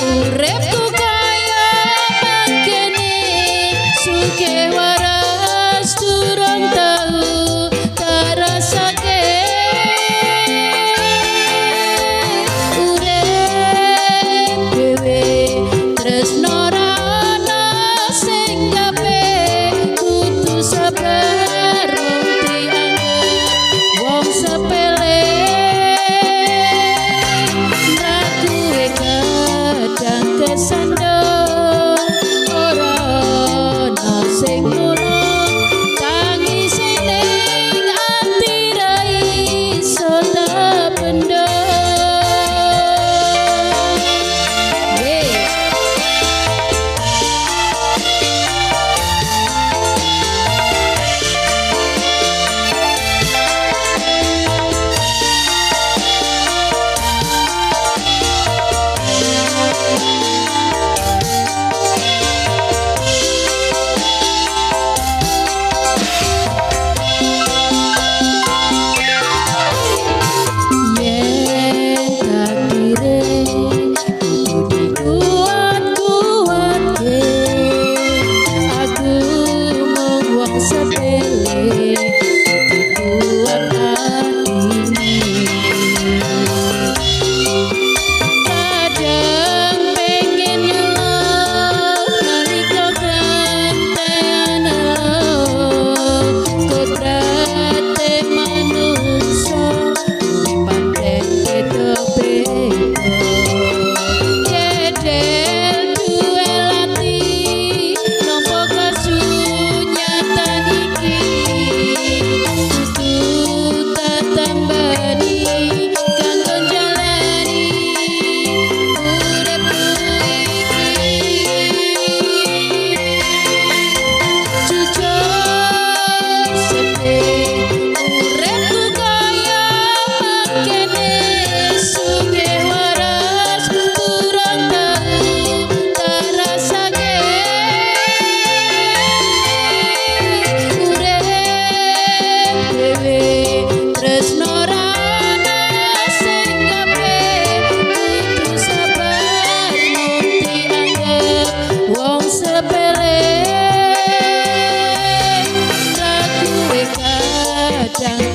Uripku kaya mangkene sugih waras durung tau tarasake urip dhewe tresno ra ana sing gawe kudu sabar dianggep wong sepele kesandung ora ana sing nulung tangis ning ati ra iso tak pendem.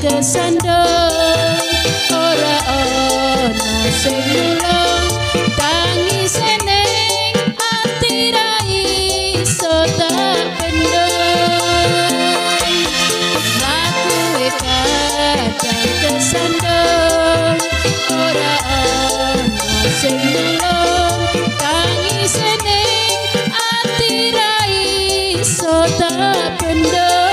Kesandung ora ana sing nulung tangis ning ati ra iso tak pendem. Aku kadang kesandung ora ana sing nulung tangis ning ati ra iso tak pendem.